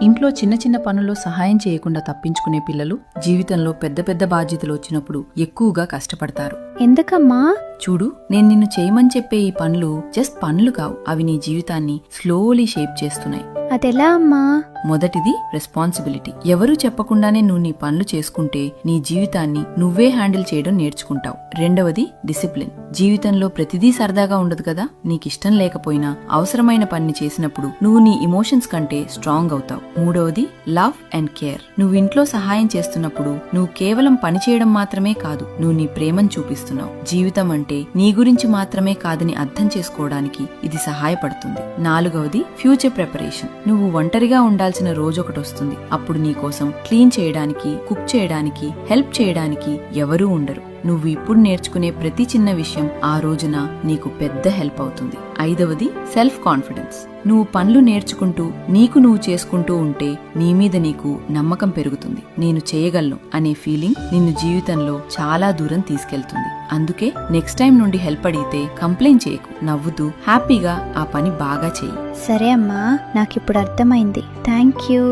ఇంట్లో చిన్న చిన్న పనుల్లో సహాయం చేయకుండా తప్పించుకునే పిల్లలు జీవితంలో పెద్ద పెద్ద బాధ్యతలు వచ్చినప్పుడు ఎక్కువగా కష్టపడతారు. ఎందుకమ్మా? చూడు, నేను నిన్ను చేయమని చెప్పే ఈ పనులు జస్ట్ పనులు కావు, అవి నీ జీవితాన్ని స్లోలీ షేప్ చేస్తున్నాయి. అదెలా అమ్మా? మొదటిది రెస్పాన్సిబిలిటీ. ఎవరూ చెప్పకుండానే నువ్వు నీ పనులు చేసుకుంటే నీ జీవితాన్ని నువ్వే హ్యాండిల్ చేయడం నేర్చుకుంటావు. రెండవది డిసిప్లిన్. జీవితంలో ప్రతిదీ సరదాగా ఉండదు కదా. నీకిష్టం లేకపోయినా అవసరమైన పని చేసినప్పుడు నువ్వు నీ ఇమోషన్స్ కంటే స్ట్రాంగ్ అవుతావు. మూడవది లవ్ అండ్ కేర్. నువ్వు ఇంట్లో సహాయం చేస్తున్నప్పుడు నువ్వు కేవలం పని చేయడం మాత్రమే కాదు, నువ్వు నీ ప్రేమను చూపిస్తున్నావు. జీవితం అంటే నీ గురించి మాత్రమే కాదని అర్థం చేసుకోవడానికి ఇది సహాయపడుతుంది. నాలుగవది ఫ్యూచర్ ప్రిపరేషన్. నువ్వు ఒంటరిగా ఉండాల్సిన రోజొకటొస్తుంది. అప్పుడు నీకోసం క్లీన్ చేయడానికి, కుక్ చేయడానికి, హెల్ప్ చేయడానికి ఎవరూ ఉండరు. నువ్వు ఇప్పుడు నేర్చుకునే ప్రతి చిన్న విషయం ఆ రోజున నీకు పెద్ద హెల్ప్ అవుతుంది. ఐదవది సెల్ఫ్ కాన్ఫిడెన్స్. నువ్వు పనులు నేర్చుకుంటూ నీకు నువ్వు చేసుకుంటూ ఉంటే నీ మీద నీకు నమ్మకం పెరుగుతుంది. నేను చేయగలను అనే ఫీలింగ్ నిన్ను జీవితంలో చాలా దూరం తీసుకెళ్తుంది. అందుకే నెక్స్ట్ టైం నుండి హెల్ప్ అడిగితే కంప్లైంట్ చేయకు, నవ్వుతూ హ్యాపీగా ఆ పని బాగా చెయ్యి. సరే అమ్మా, నాకిప్పుడు అర్థమైంది. Thank you.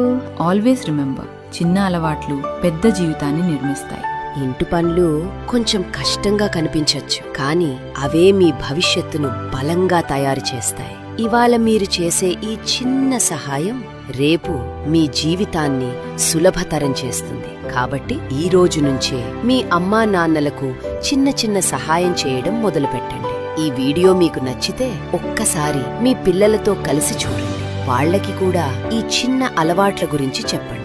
ఆల్వేస్ రిమెంబర్, చిన్న అలవాట్లు పెద్ద జీవితాన్ని నిర్మిస్తాయి. ఇంటి పనులు కొంచెం కష్టంగా కనిపించొచ్చు, కానీ అవే మీ భవిష్యత్తును బలంగా తయారు చేస్తాయి. ఇవాళ మీరు చేసే ఈ చిన్న సహాయం రేపు మీ జీవితాన్ని సులభతరం చేస్తుంది. కాబట్టి ఈ రోజు నుంచే మీ అమ్మా నాన్నలకు చిన్న చిన్న సహాయం చేయడం మొదలుపెట్టండి. ఈ వీడియో మీకు నచ్చితే ఒక్కసారి మీ పిల్లలతో కలిసి చూడండి. వాళ్ళకి కూడా ఈ చిన్న అలవాట్ల గురించి చెప్పండి.